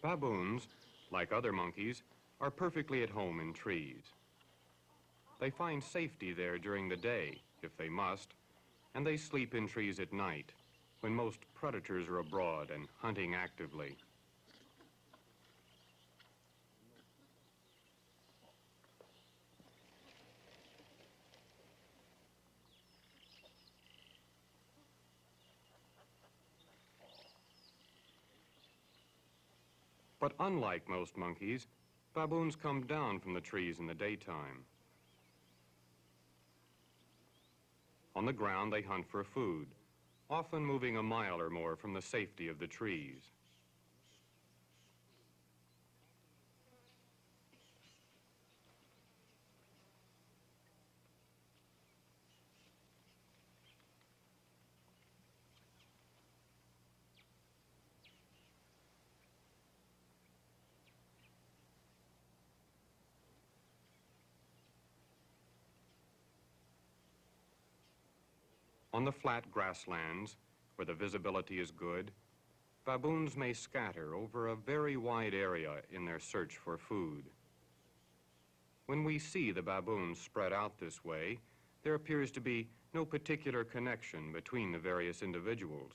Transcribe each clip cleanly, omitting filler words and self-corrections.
Baboons, like other monkeys, are perfectly at home in trees. They find safety there during the day, if they must, and they sleep in trees at night, when most predators are abroad and hunting actively. But unlike most monkeys, baboons come down from the trees in the daytime. On the ground, they hunt for food, often moving a mile or more from the safety of the trees. On the flat grasslands, where the visibility is good, baboons may scatter over a very wide area in their search for food. When we see the baboons spread out this way, there appears to be no particular connection between the various individuals,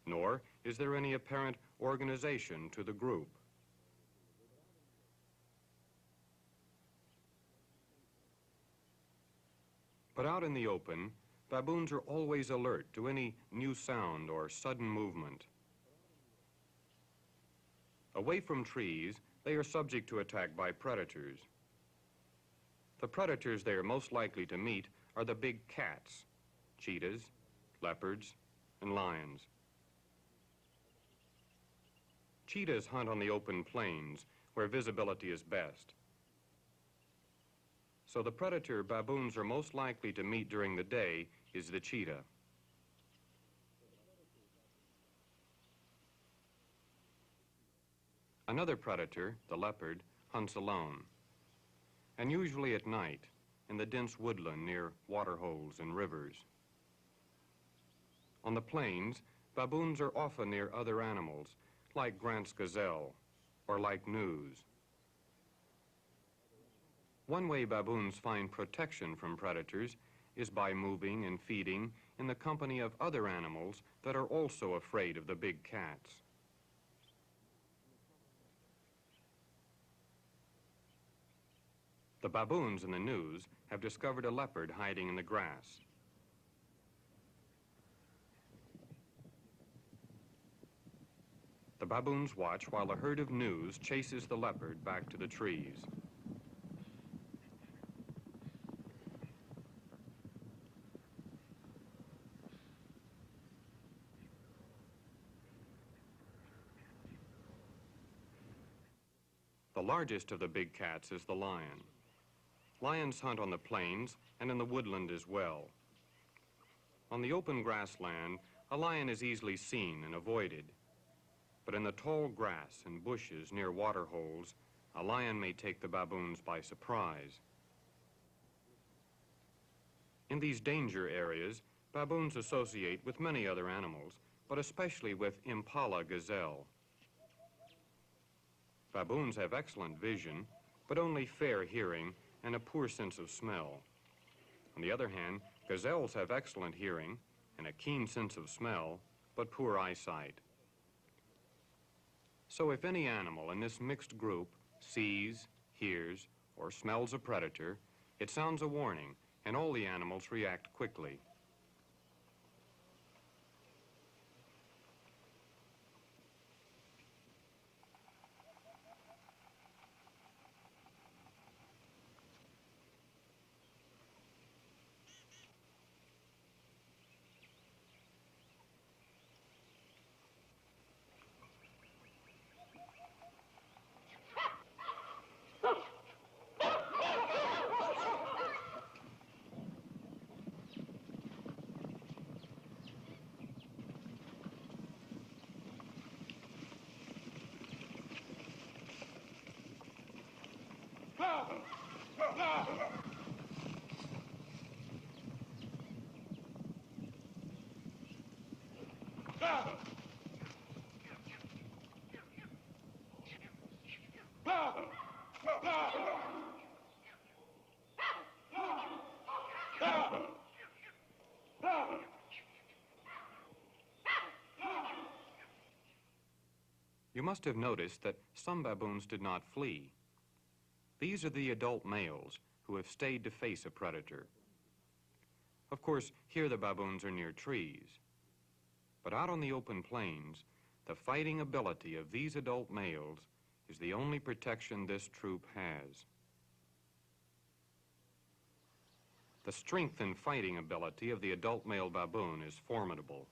nor is there any apparent organization to the group. But out in the open, baboons are always alert to any new sound or sudden movement. Away from trees, they are subject to attack by predators. The predators they are most likely to meet are the big cats, cheetahs, leopards, and lions. Cheetahs hunt on the open plains, where visibility is best. So the predator baboons are most likely to meet during the day is the cheetah. Another predator, the leopard, hunts alone, and usually at night in the dense woodland near waterholes and rivers. On the plains, baboons are often near other animals, like Grant's gazelle or like gnus. One way baboons find protection from predators is by moving and feeding in the company of other animals that are also afraid of the big cats. The baboons in the gnus have discovered a leopard hiding in the grass. The baboons watch while a herd of gnus chases the leopard back to the trees. The largest of the big cats is the lion. Lions hunt on the plains and in the woodland as well. On the open grassland, a lion is easily seen and avoided. But in the tall grass and bushes near waterholes, a lion may take the baboons by surprise. In these danger areas, baboons associate with many other animals, but especially with impala gazelle. Baboons have excellent vision, but only fair hearing and a poor sense of smell. On the other hand, gazelles have excellent hearing and a keen sense of smell, but poor eyesight. So if any animal in this mixed group sees, hears, or smells a predator, it sounds a warning, and all the animals react quickly. You must have noticed that some baboons did not flee. These are the adult males who have stayed to face a predator. Of course, here the baboons are near trees. But out on the open plains, the fighting ability of these adult males is the only protection this troop has. The strength and fighting ability of the adult male baboon is formidable.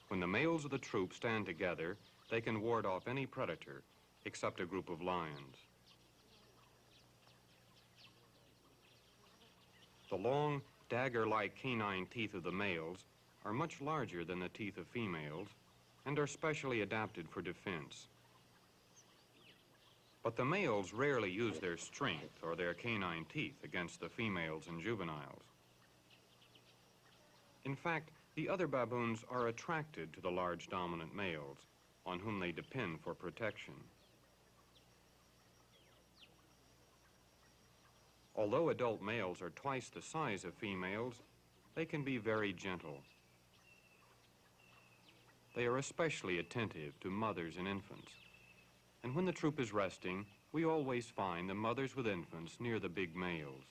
When the males of the troop stand together, they can ward off any predator, except a group of lions. The long, dagger-like canine teeth of the males are much larger than the teeth of females and are specially adapted for defense. But the males rarely use their strength or their canine teeth against the females and juveniles. In fact, the other baboons are attracted to the large dominant males, on whom they depend for protection. Although adult males are twice the size of females, they can be very gentle. They are especially attentive to mothers and infants. And when the troop is resting, we always find the mothers with infants near the big males.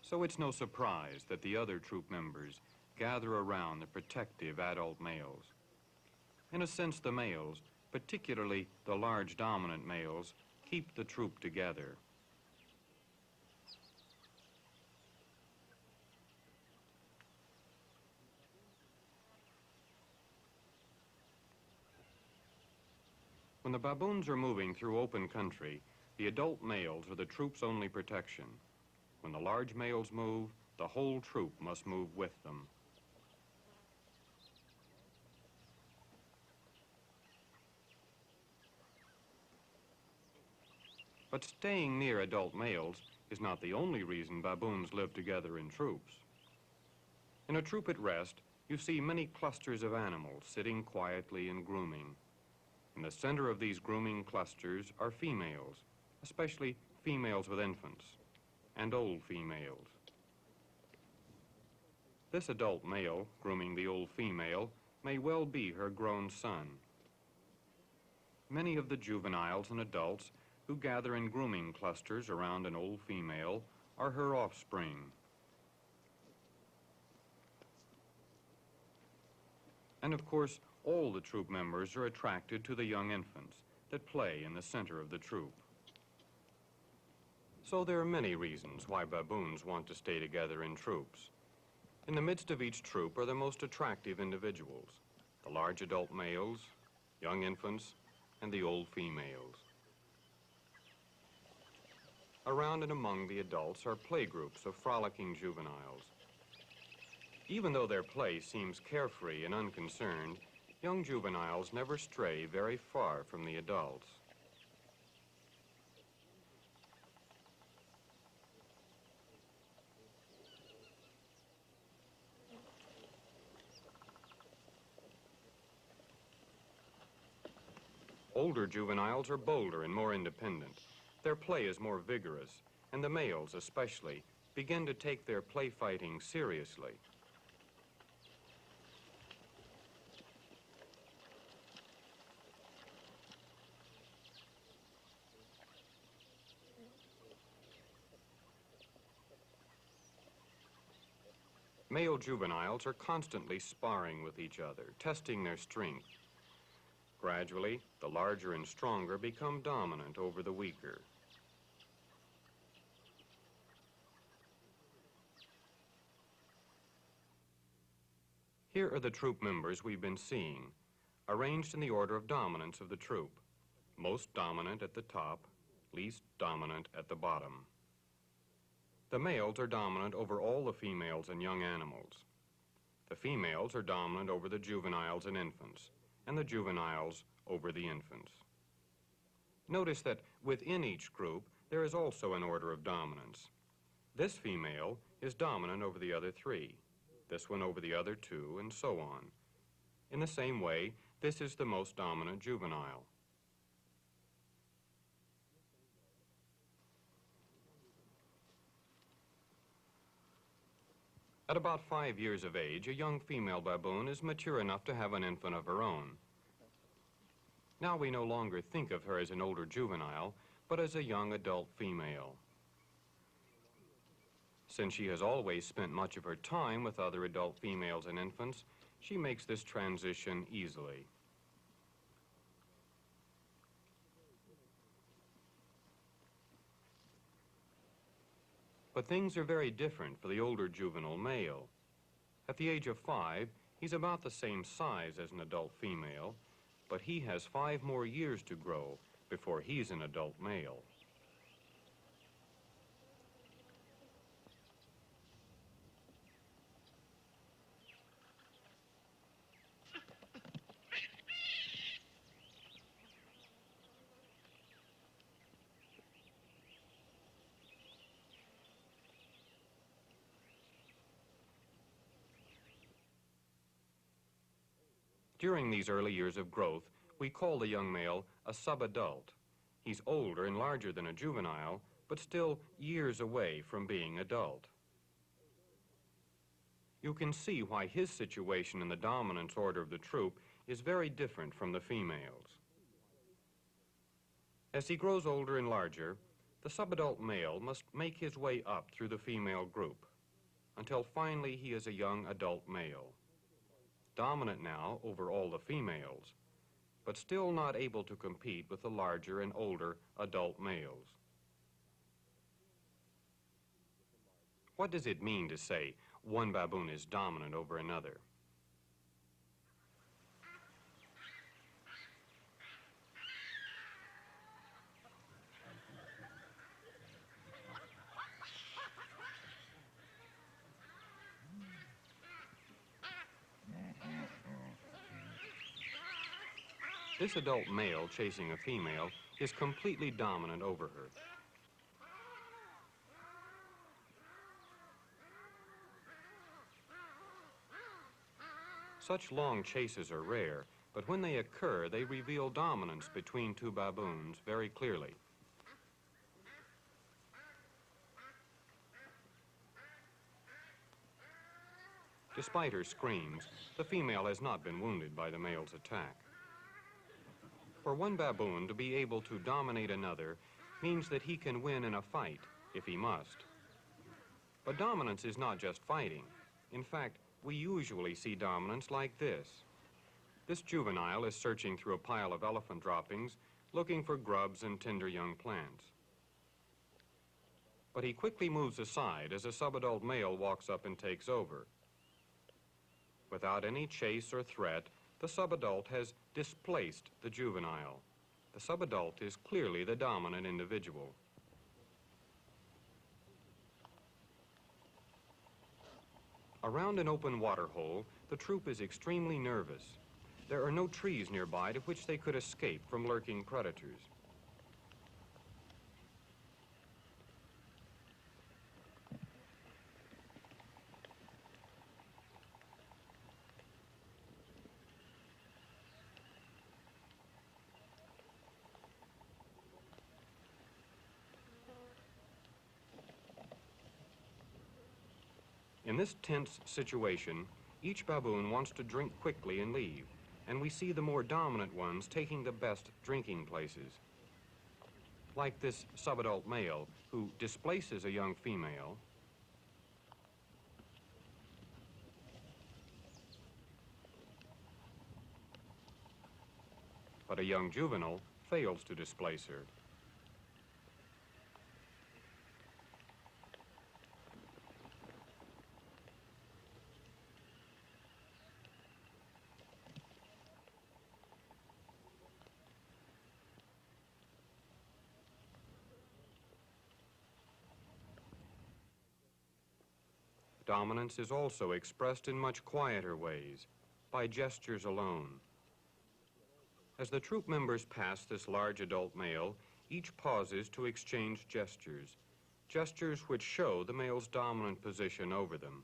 So it's no surprise that the other troop members gather around the protective adult males. In a sense, the males, particularly the large dominant males, keep the troop together. When the baboons are moving through open country, the adult males are the troop's only protection. When the large males move, the whole troop must move with them. But staying near adult males is not the only reason baboons live together in troops. In a troop at rest, you see many clusters of animals sitting quietly and grooming. In the center of these grooming clusters are females, especially females with infants, and old females. This adult male grooming the old female may well be her grown son. Many of the juveniles and adults who gather in grooming clusters around an old female are her offspring. And of course, all the troop members are attracted to the young infants that play in the center of the troop. So there are many reasons why baboons want to stay together in troops. In the midst of each troop are the most attractive individuals, the large adult males, young infants, and the old females. Around and among the adults are playgroups of frolicking juveniles. Even though their play seems carefree and unconcerned, young juveniles never stray very far from the adults. Older juveniles are bolder and more independent. Their play is more vigorous, and the males especially begin to take their play fighting seriously. Male juveniles are constantly sparring with each other, testing their strength. Gradually, the larger and stronger become dominant over the weaker. Here are the troop members we've been seeing, arranged in the order of dominance of the troop. Most dominant at the top, least dominant at the bottom. The males are dominant over all the females and young animals. The females are dominant over the juveniles and infants, and the juveniles over the infants. Notice that within each group, there is also an order of dominance. This female is dominant over the other three, this one over the other two, and so on. In the same way, this is the most dominant juvenile. At about 5 years of age, a young female baboon is mature enough to have an infant of her own. Now we no longer think of her as an older juvenile, but as a young adult female. Since she has always spent much of her time with other adult females and infants, she makes this transition easily. But things are very different for the older juvenile male. At the age of 5, he's about the same size as an adult female, but he has 5 more years to grow before he's an adult male. During these early years of growth, we call the young male a subadult. He's older and larger than a juvenile, but still years away from being adult. You can see why his situation in the dominance order of the troop is very different from the females. As he grows older and larger, the subadult male must make his way up through the female group until finally he is a young adult male, dominant now over all the females, but still not able to compete with the larger and older adult males. What does it mean to say one baboon is dominant over another? This adult male chasing a female is completely dominant over her. Such long chases are rare, but when they occur, they reveal dominance between two baboons very clearly. Despite her screams, the female has not been wounded by the male's attack. For one baboon to be able to dominate another means that he can win in a fight, if he must. But dominance is not just fighting. In fact, we usually see dominance like this. This juvenile is searching through a pile of elephant droppings, looking for grubs and tender young plants. But he quickly moves aside as a subadult male walks up and takes over. Without any chase or threat, the subadult has displaced the juvenile. The subadult is clearly the dominant individual. Around an open water hole, the troop is extremely nervous. There are no trees nearby to which they could escape from lurking predators. In this tense situation, each baboon wants to drink quickly and leave, and we see the more dominant ones taking the best drinking places. Like this subadult male who displaces a young female, but a young juvenile fails to displace her. Dominance is also expressed in much quieter ways, by gestures alone. As the troop members pass this large adult male, each pauses to exchange gestures, gestures which show the male's dominant position over them.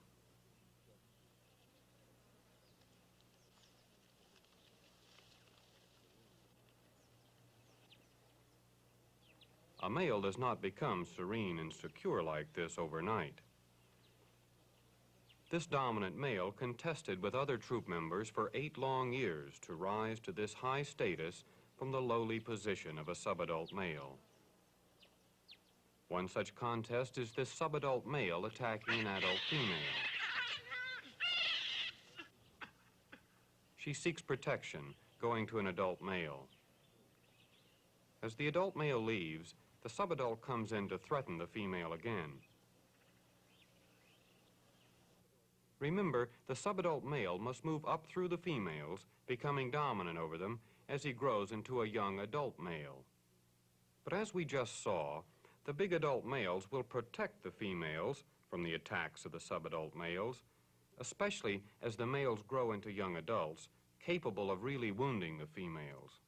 A male does not become serene and secure like this overnight. This dominant male contested with other troop members for 8 long years to rise to this high status from the lowly position of a subadult male. One such contest is this subadult male attacking an adult female. She seeks protection, going to an adult male. As the adult male leaves, the subadult comes in to threaten the female again. Remember, the subadult male must move up through the females, becoming dominant over them as he grows into a young adult male. But as we just saw, the big adult males will protect the females from the attacks of the subadult males, especially as the males grow into young adults, capable of really wounding the females.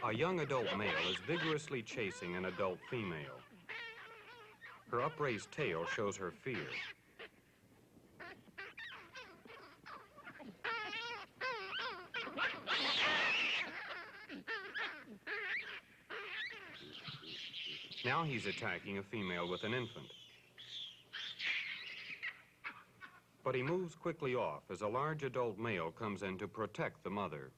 A young adult male is vigorously chasing an adult female. Her upraised tail shows her fear. Now he's attacking a female with an infant. But he moves quickly off as a large adult male comes in to protect the mother.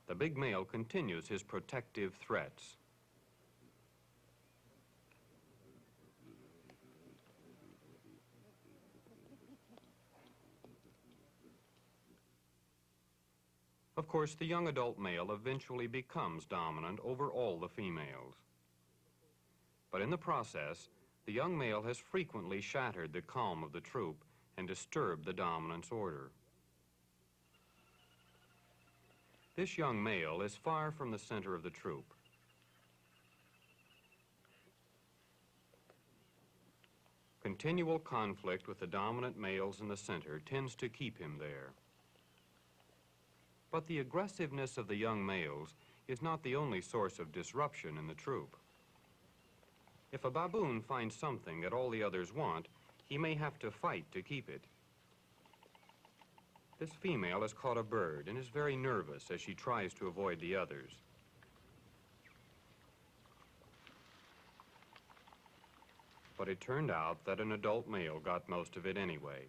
The big male continues his protective threats. Of course, the young adult male eventually becomes dominant over all the females. But in the process, the young male has frequently shattered the calm of the troop and disturbed the dominance order. This young male is far from the center of the troop. Continual conflict with the dominant males in the center tends to keep him there. But the aggressiveness of the young males is not the only source of disruption in the troop. If a baboon finds something that all the others want, he may have to fight to keep it. This female has caught a bird and is very nervous as she tries to avoid the others. But it turned out that an adult male got most of it anyway.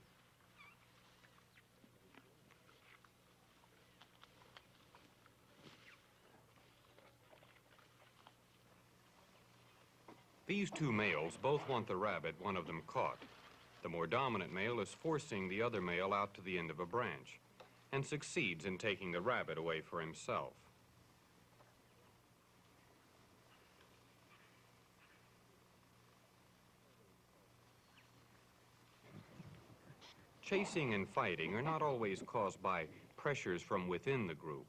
These two males both want the rabbit one of them caught. The more dominant male is forcing the other male out to the end of a branch and succeeds in taking the rabbit away for himself. Chasing and fighting are not always caused by pressures from within the group.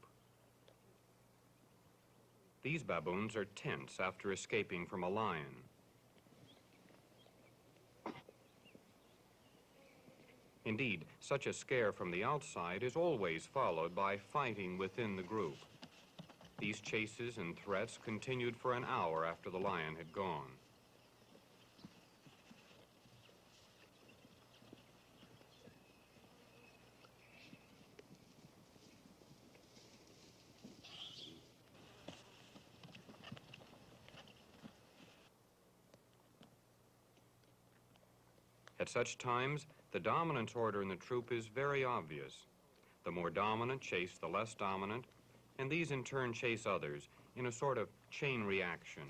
These baboons are tense after escaping from a lion. Indeed, such a scare from the outside is always followed by fighting within the group. These chases and threats continued for an hour after the lion had gone. At such times, the dominance order in the troop is very obvious. The more dominant chase the less dominant, and these in turn chase others in a sort of chain reaction.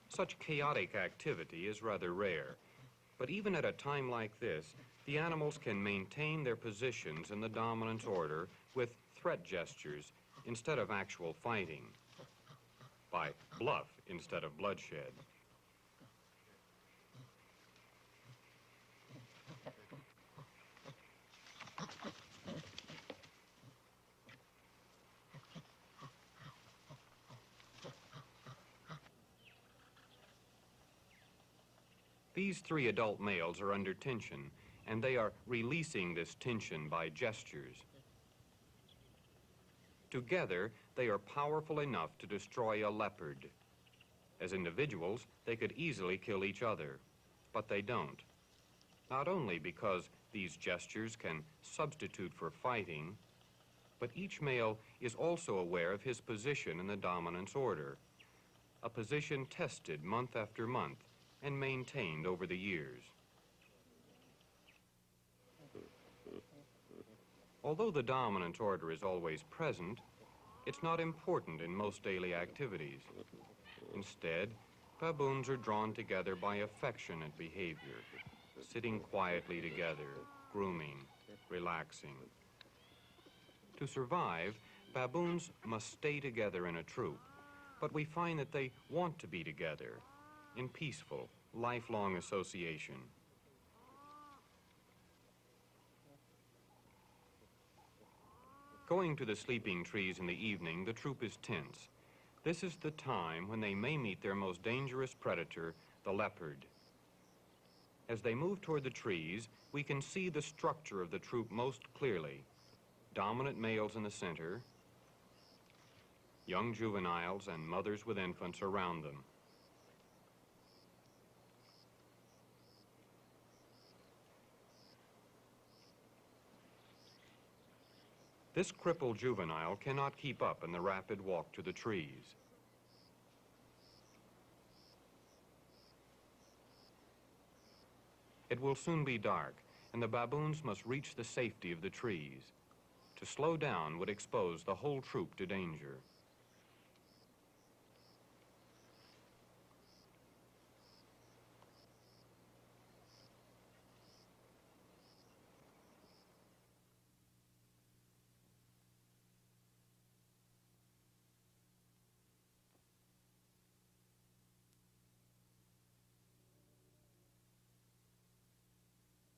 Such chaotic activity is rather rare, but even at a time like this, the animals can maintain their positions in the dominance order with threat gestures instead of actual fighting, by bluff instead of bloodshed. These three adult males are under tension, and they are releasing this tension by gestures. Together, they are powerful enough to destroy a leopard. As individuals, they could easily kill each other, but they don't. not only because these gestures can substitute for fighting, but each male is also aware of his position in the dominance order, a position tested month after month and maintained over the years. Although the dominance order is always present, it's not important in most daily activities. Instead, baboons are drawn together by affectionate behavior, sitting quietly together, grooming, relaxing. To survive, baboons must stay together in a troop, but we find that they want to be together in peaceful, lifelong association. Going to the sleeping trees in the evening, the troop is tense. This is the time when they may meet their most dangerous predator, the leopard. As they move toward the trees, we can see the structure of the troop most clearly. Dominant males in the center, young juveniles and mothers with infants around them. This crippled juvenile cannot keep up in the rapid walk to the trees. It will soon be dark, and the baboons must reach the safety of the trees. To slow down would expose the whole troop to danger.